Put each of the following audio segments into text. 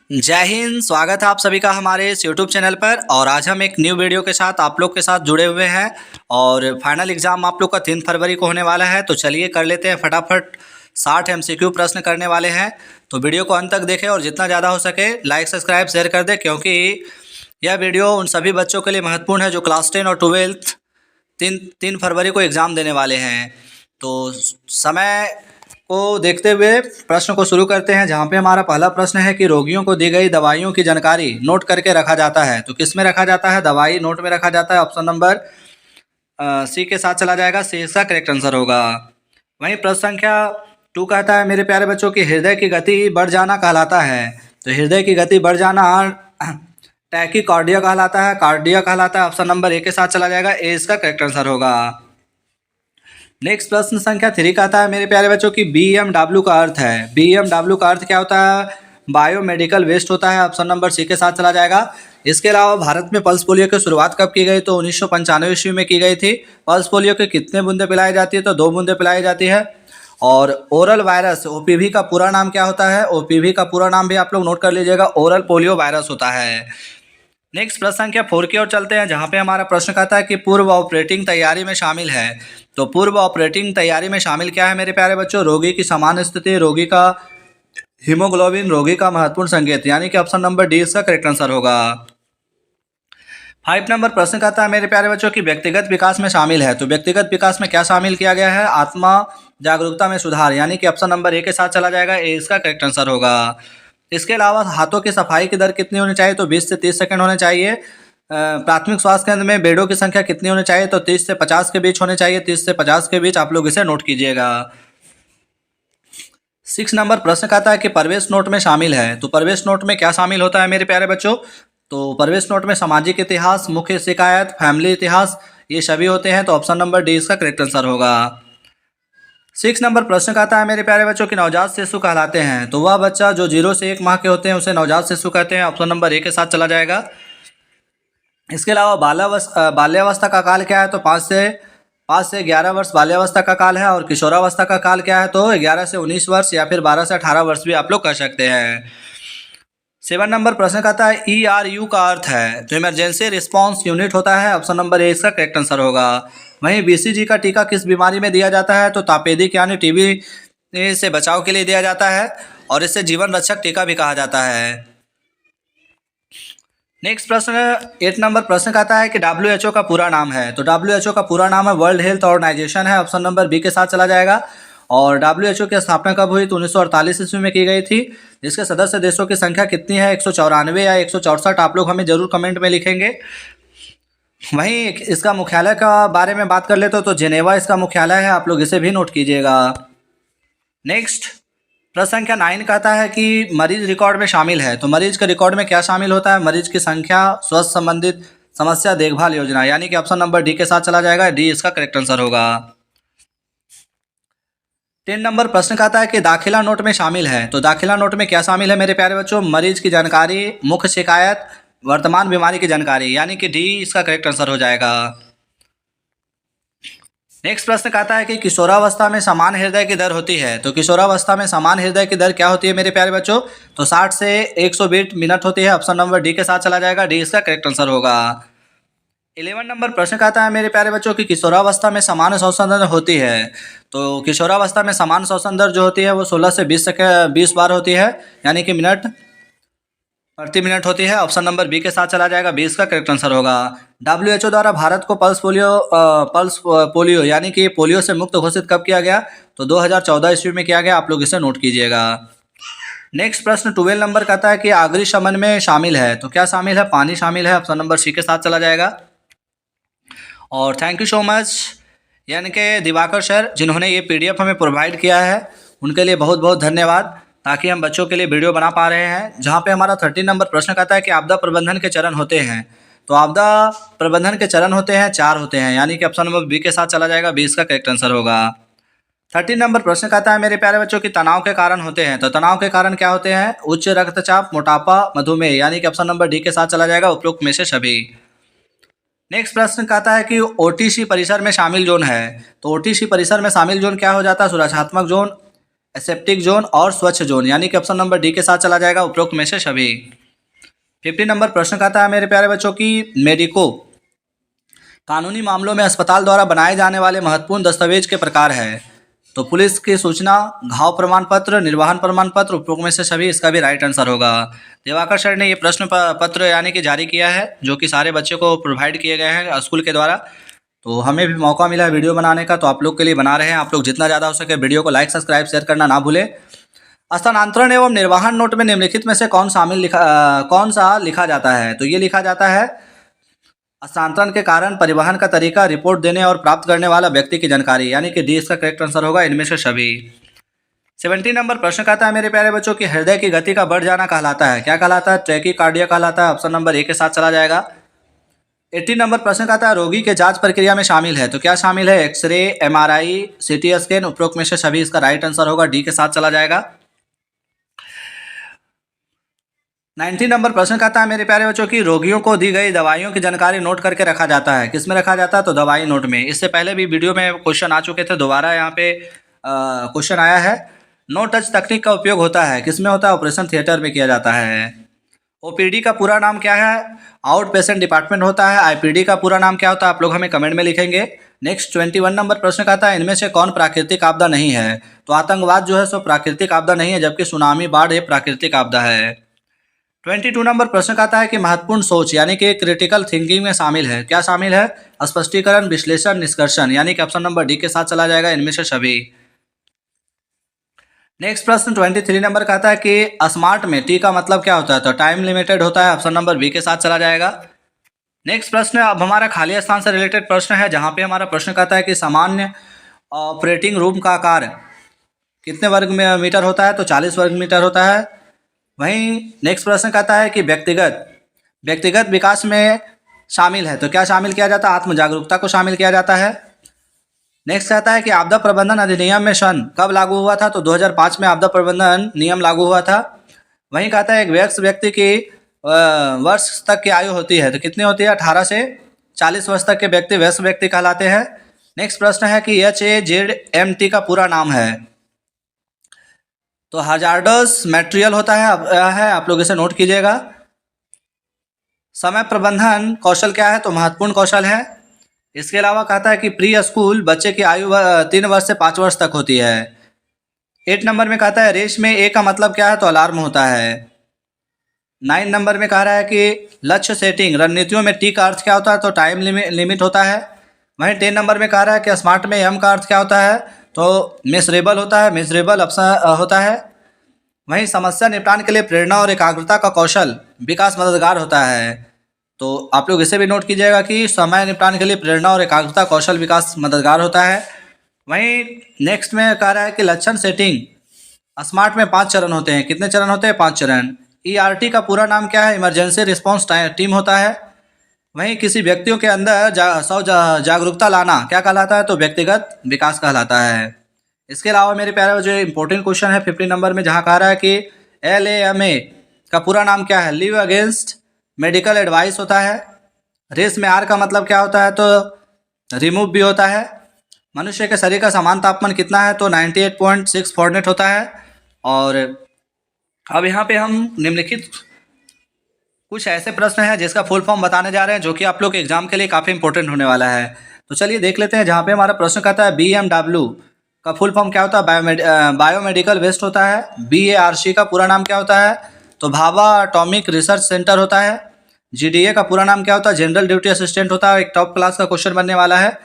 जय हिंद। स्वागत है आप सभी का हमारे इस यूट्यूब चैनल पर। और आज हम एक न्यू वीडियो के साथ आप लोग के साथ जुड़े हुए हैं। और फाइनल एग्ज़ाम आप लोग का 3 फरवरी को होने वाला है। तो चलिए कर लेते हैं फटाफट। 60 MCQ प्रश्न करने वाले हैं। तो वीडियो को अंत तक देखें और जितना ज़्यादा हो सके लाइक सब्सक्राइब शेयर कर दें, क्योंकि यह वीडियो उन सभी बच्चों के लिए महत्वपूर्ण है जो क्लास 10 और 12 तीन फरवरी को एग्ज़ाम देने वाले हैं। तो समय को देखते हुए प्रश्न को शुरू करते हैं, जहाँ पे हमारा पहला प्रश्न है कि रोगियों को दी गई दवाइयों की जानकारी नोट करके रखा जाता है। तो किस में रखा जाता है? दवाई नोट में रखा जाता है। ऑप्शन नंबर सी के साथ चला जाएगा। सी इसका करेक्ट आंसर होगा। वहीं प्रश्न संख्या 2 कहता है मेरे प्यारे बच्चों की हृदय की गति बढ़ जाना कहलाता है। तो हृदय की गति बढ़ जाना टैकीकार्डिया कहलाता है, कार्डिया कहलाता है। ऑप्शन नंबर ए के साथ चला जाएगा। ए इसका करेक्ट आंसर होगा। नेक्स्ट प्रश्न संख्या 3 कहता है मेरे प्यारे बच्चों की BMW का अर्थ है। BMW का अर्थ क्या होता है? बायोमेडिकल वेस्ट होता है। ऑप्शन नंबर सी के साथ चला जाएगा। इसके अलावा भारत में पल्स पोलियो की शुरुआत कब की गई? तो 1995 ईस्वी में की गई थी। पल्स पोलियो के कितने बूंदे पिलाई जाती है? तो 2 बूंदे पिलाई जाती है। और ओरल वायरस OPV का पूरा नाम क्या होता है? OPV का पूरा नाम भी आप लोग नोट कर लीजिएगा, ओरल पोलियो वायरस होता है। नेक्स्ट प्रश्न संख्या 4 की ओर चलते हैं, जहाँ पे हमारा प्रश्न कहता है कि पूर्व ऑपरेटिंग तैयारी में शामिल है। तो पूर्व ऑपरेटिंग तैयारी में शामिल क्या है मेरे प्यारे बच्चों? रोगी की सामान्य स्थिति, रोगी का हीमोग्लोबिन, रोगी का महत्वपूर्ण संकेत, यानी कि ऑप्शन नंबर डी इसका करेक्ट आंसर होगा। 5 नंबर प्रश्न कहता है मेरे प्यारे बच्चों की व्यक्तिगत विकास में शामिल है। तो व्यक्तिगत विकास में क्या शामिल किया गया है? आत्मा जागरूकता में सुधार, यानी कि ऑप्शन नंबर ए के साथ चला जाएगा। ए इसका करेक्ट आंसर होगा। इसके अलावा हाथों की सफाई की दर कितनी होनी चाहिए? तो 20 से 30 सेकंड होने चाहिए। प्राथमिक स्वास्थ्य केंद्र में बेडों की संख्या कितनी होनी चाहिए? तो 30 से 50 के बीच होने चाहिए। 30 से 50 के बीच आप लोग इसे नोट कीजिएगा। 6 नंबर प्रश्न कहता है कि प्रवेश नोट में शामिल है। तो प्रवेश नोट में क्या शामिल होता है मेरे प्यारे बच्चों? तो प्रवेश नोट में सामाजिक इतिहास, मुख्य शिकायत, फैमिली इतिहास, ये सभी होते हैं। तो ऑप्शन नंबर डी इसका करेक्ट आंसर होगा। 6 नंबर प्रश्न कहता है मेरे प्यारे बच्चों की नवजात शिशु कहलाते हैं। तो वह बच्चा जो 0 से 1 माह के होते हैं उसे नवजात शिशु कहते हैं। ऑप्शन नंबर ए के साथ चला जाएगा। इसके अलावा बाल्यावस्था का काल क्या है? तो 5 से 11 वर्ष बाल्यावस्था का काल है। और किशोरावस्था का काल क्या है? तो 11 से 19 वर्ष या फिर 12 से 18 वर्ष भी आप लोग कर सकते हैं। 7 नंबर प्रश्न कहता है ERU का अर्थ है। तो इमरजेंसी रिस्पांस यूनिट होता है। ऑप्शन नंबर ए इसका करेक्ट आंसर होगा। वहीं BCG का टीका किस बीमारी में दिया जाता है? तो तापेदिक यानी TB से बचाव के लिए दिया जाता है। और इसे जीवन रक्षक टीका भी कहा जाता है। नेक्स्ट प्रश्न 8 नंबर प्रश्न कहता है कि WHO का पूरा नाम है। तो WHO का पूरा नाम है वर्ल्ड हेल्थ ऑर्गेनाइजेशन है। ऑप्शन नंबर बी के साथ चला जाएगा। और WHO की स्थापना कब हुई? तो 1948 ईस्वी में की गई थी। इसके सदस्य देशों की संख्या कितनी है? 194 या 164? आप लोग हमें जरूर कमेंट में लिखेंगे। वहीं इसका मुख्यालय का बारे में बात कर लेते हो तो जेनेवा इसका मुख्यालय है। आप लोग इसे भी नोट कीजिएगा। नेक्स्ट प्रश्न संख्या 9 कहता है कि मरीज रिकॉर्ड में शामिल है। तो मरीज के रिकॉर्ड में क्या शामिल होता है? मरीज की संख्या, स्वास्थ्य संबंधित समस्या, देखभाल योजना, यानी कि ऑप्शन नंबर डी के साथ चला जाएगा। डी इसका करेक्ट आंसर होगा। 10 नंबर प्रश्न कहता है कि दाखिला नोट में शामिल है। तो दाखिला नोट में क्या शामिल है मेरे प्यारे बच्चों? मरीज की जानकारी, मुख्य शिकायत, वर्तमान बीमारी की जानकारी, यानी कि डी इसका करेक्ट आंसर हो जाएगा। नेक्स्ट प्रश्न कहता है कि किशोरावस्था में समान हृदय की दर होती है। तो किशोरावस्था में समान हृदय की दर क्या होती है मेरे प्यारे बच्चों? तो 60 से 120 मिनट होती है। ऑप्शन नंबर डी के साथ चला जाएगा। डी इसका करेक्ट आंसर होगा। 11 नंबर प्रश्न कहता है मेरे प्यारे बच्चों की किशोरावस्था में समान श्वसन दर होती है। तो किशोरावस्था में समान श्वसन दर जो होती है वो 16 से 20 बार होती है, यानी कि मिनट प्रति मिनट होती है। ऑप्शन नंबर बी के साथ चला जाएगा। 20 का करेक्ट आंसर होगा। WHO द्वारा भारत को पल्स पोलियो यानी कि पोलियो से मुक्त घोषित कब किया गया? तो 2014 ईस्वी में किया गया। आप लोग इसे नोट कीजिएगा। नेक्स्ट प्रश्न 12 नंबर कहता है कि अग्निशमन में शामिल है। तो क्या शामिल है? पानी शामिल है। ऑप्शन नंबर सी के साथ चला जाएगा। और थैंक यू सो मच यानी कि दिवाकर सर, जिन्होंने ये PDF हमें प्रोवाइड किया है, उनके लिए बहुत बहुत धन्यवाद, ताकि हम बच्चों के लिए वीडियो बना पा रहे हैं। जहाँ पे हमारा 13 नंबर प्रश्न कहता है कि आपदा प्रबंधन के चरण होते हैं। तो आपदा प्रबंधन के चरण होते हैं, 4 होते हैं, यानी कि ऑप्शन नंबर बी के साथ चला जाएगा। 20 का करेक्ट आंसर होगा। 13 नंबर प्रश्न कहता है मेरे प्यारे बच्चों की तनाव के कारण होते हैं। तो तनाव के कारण क्या होते हैं? उच्च रक्तचाप, मोटापा, मधुमेह, यानी कि ऑप्शन नंबर डी के साथ चला जाएगा। उपरोक्त में से सभी। नेक्स्ट प्रश्न कहता है कि OTC परिसर में शामिल जोन है। तो OTC परिसर में शामिल जोन क्या हो जाता है? सुरक्षात्मक जोन, एसेप्टिक जोन और स्वच्छ जोन, यानी कि ऑप्शन नंबर डी के साथ चला जाएगा उपरोक्त में से सभी। 50 नंबर प्रश्न कहता है मेरे प्यारे बच्चों की मेडिको कानूनी मामलों में अस्पताल द्वारा बनाए जाने वाले महत्वपूर्ण दस्तावेज के प्रकार है। तो पुलिस की सूचना, घाव प्रमाण पत्र, निर्वाहन प्रमाण पत्र, उपरोक्त में से सभी, इसका भी राइट आंसर होगा। दिवाकर सर ने ये प्रश्न पत्र यानी कि जारी किया है, जो कि सारे बच्चों को प्रोवाइड किए गए हैं स्कूल के द्वारा। तो हमें भी मौका मिला वीडियो बनाने का, तो आप लोग के लिए बना रहे हैं। आप लोग जितना ज़्यादा हो सके वीडियो को लाइक, सब्सक्राइब, शेयर करना ना भूलें। स्थानांतरण एवं निर्वाहन नोट में निम्नलिखित में से कौन सा लिखा जाता है? तो ये लिखा जाता है स्थानांतरण के कारण, परिवहन का तरीका, रिपोर्ट देने और प्राप्त करने वाला व्यक्ति की जानकारी, यानी कि डी इसका करेक्ट आंसर होगा इनमें से सभी। 70 नंबर प्रश्न कहता है मेरे प्यारे बच्चों की हृदय की गति का बढ़ जाना कहलाता है, क्या कहलाता है? टैकीकार्डिया कहलाता है, ऑप्शन नंबर ए के साथ चला जाएगा। 80 नंबर प्रश्न कहता है रोगी के जांच प्रक्रिया में शामिल है, तो क्या शामिल है? एक्सरे, MRI, CT स्कैन, उपरोक्त में से सभी, इसका राइट आंसर होगा डी के साथ चला जाएगा। 90 नंबर प्रश्न कहता है मेरे प्यारे बच्चों की रोगियों को दी गई दवाइयों की जानकारी नोट करके रखा जाता है, किस में रखा जाता है? तो दवाई नोट में। इससे पहले भी वीडियो में क्वेश्चन आ चुके थे, दोबारा यहाँ पे क्वेश्चन आया है। नो टच तकनीक का उपयोग होता है, किस में होता है? ऑपरेशन थिएटर में किया जाता है। OPD का पूरा नाम क्या है? आउट पेशेंट डिपार्टमेंट होता है। IPD का पूरा नाम क्या होता है? आप लोग हमें कमेंट में लिखेंगे। नेक्स्ट 21 नंबर प्रश्न कहता है इनमें से कौन प्राकृतिक आपदा नहीं है? तो आतंकवाद जो है सो प्राकृतिक आपदा नहीं है, जबकि सुनामी, बाढ़ ये प्राकृतिक आपदा है। 22 नंबर प्रश्न कहता है कि महत्वपूर्ण सोच यानी कि क्रिटिकल थिंकिंग में शामिल है, क्या शामिल है? स्पष्टीकरण, विश्लेषण, निष्कर्षण, यानी कि ऑप्शन नंबर डी के साथ चला जाएगा इनमें से सभी। नेक्स्ट प्रश्न 23 नंबर कहता है कि स्मार्ट में टी का मतलब क्या होता है? तो टाइम लिमिटेड होता है, ऑप्शन नंबर बी के साथ चला जाएगा। नेक्स्ट प्रश्न अब हमारा खाली स्थान से रिलेटेड प्रश्न है, जहाँ पे हमारा प्रश्न कहता है कि सामान्य ऑपरेटिंग रूम का आकार कितने वर्ग मीटर होता है? तो 40 वर्ग मीटर होता है। वहीं नेक्स्ट प्रश्न कहता है कि व्यक्तिगत विकास में शामिल है, तो क्या शामिल किया जाता है? आत्म जागरूकता को शामिल किया जाता है। नेक्स्ट कहता है कि आपदा प्रबंधन अधिनियम में सन कब लागू हुआ था? तो 2005 में आपदा प्रबंधन नियम लागू हुआ था। वहीं कहता है एक वयस्क व्यक्ति की वर्ष तक की आयु होती है, तो कितनी होती है? 18 से 40 वर्ष तक के व्यक्ति वयस्क व्यक्ति कहलाते हैं। नेक्स्ट प्रश्न है कि HAZMT का पूरा नाम है, तो हजार्डस मटेरियल होता है, आप लोग इसे नोट कीजिएगा। समय प्रबंधन कौशल क्या है? तो महत्वपूर्ण कौशल है। इसके अलावा कहता है कि प्री स्कूल बच्चे की आयु 3 वर्ष से 5 वर्ष तक होती है। 8 नंबर में कहता है रेस में ए का मतलब क्या है? तो अलार्म होता है। 9 नंबर में कह रहा है कि लक्ष्य सेटिंग रणनीतियों में टी का अर्थ क्या होता है? तो टाइम लिमिट होता है। वहीं 10 नंबर में कह रहा है कि स्मार्ट में एम का अर्थ क्या होता है? तो मेजरेबल होता है, मेजरेबल ऑप्शन होता है। वहीं समस्या निपटान के लिए प्रेरणा और एकाग्रता का कौशल विकास मददगार होता है, तो आप लोग इसे भी नोट कीजिएगा कि समय निपटान के लिए प्रेरणा और एकाग्रता कौशल विकास मददगार होता है। वहीं नेक्स्ट में कह रहा है कि लक्षण सेटिंग स्मार्ट में 5 चरण होते हैं, कितने चरण होते हैं? 5 चरण। ERT का पूरा नाम क्या है? इमरजेंसी रिस्पॉन्स टीम होता है। वहीं किसी व्यक्तियों के अंदर जागरूकता लाना क्या कहलाता है? तो व्यक्तिगत विकास कहलाता है। इसके अलावा मेरे प्यारे जो इंपॉर्टेंट क्वेश्चन है 50 नंबर में, जहाँ कह रहा है कि LAMA का पूरा नाम क्या है? लिव अगेंस्ट मेडिकल एडवाइस होता है। रेस में आर का मतलब क्या होता है? तो रिमूव भी होता है। मनुष्य के शरीर का सामान्य तापमान कितना है? तो 98.6 फॉरेनहाइट होता है। और अब यहाँ पे हम निम्नलिखित कुछ ऐसे प्रश्न हैं जिसका फुल फॉर्म बताने जा रहे हैं, जो कि आप लोग के एग्जाम के लिए काफ़ी इंपॉर्टेंट होने वाला है। तो चलिए देख लेते हैं। जहाँ पे हमारा प्रश्न कहता है BMW का फुल फॉर्म क्या होता है? बायोमेडिकल वेस्ट होता है। BARC का पूरा नाम क्या होता है? तो भाभा एटॉमिक रिसर्च सेंटर होता है। GDA का पूरा नाम क्या होता है? जनरल ड्यूटी असिस्टेंट होता है। एक टॉप क्लास का क्वेश्चन बनने वाला है।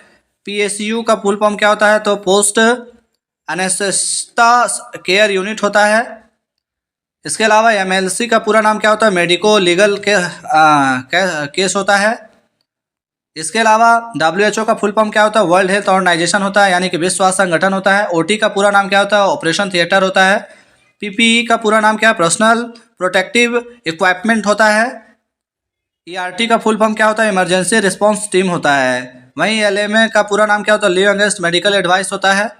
PSU का फुल फॉर्म क्या होता है? तो पोस्ट एनेस्थेसिया केयर यूनिट होता है। इसके अलावा MLC का पूरा नाम क्या होता है? मेडिको लीगल केस होता है। इसके अलावा WHO का फुल फॉर्म क्या होता है? वर्ल्ड हेल्थ ऑर्गेनाइजेशन होता है, यानी कि विश्व स्वास्थ्य संगठन होता है। OT का पूरा नाम क्या होता है? ऑपरेशन थिएटर होता है। PPE का पूरा नाम क्या है? पर्सनल प्रोटेक्टिव इक्विपमेंट होता है। ERT का फुल फॉर्म क्या होता है? इमरजेंसी रिस्पॉन्स टीम होता है। वहीं LMA का पूरा नाम क्या होता है? लिव अगेंस्ट मेडिकल एडवाइस होता है।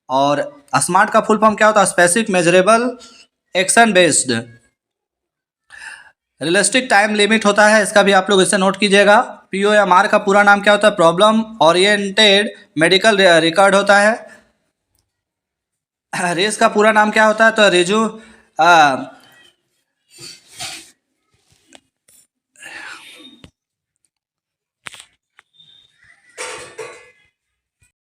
और स्मार्ट का फुल फॉर्म क्या होता है? Specific measurable action based. Realistic time limit होता है, इसका भी आप लोग इसे नोट कीजिएगा। POMR का पूरा नाम क्या होता है? प्रॉब्लम ओरिएंटेड मेडिकल रिकॉर्ड होता है। रेस का पूरा नाम क्या होता है? तो रिजु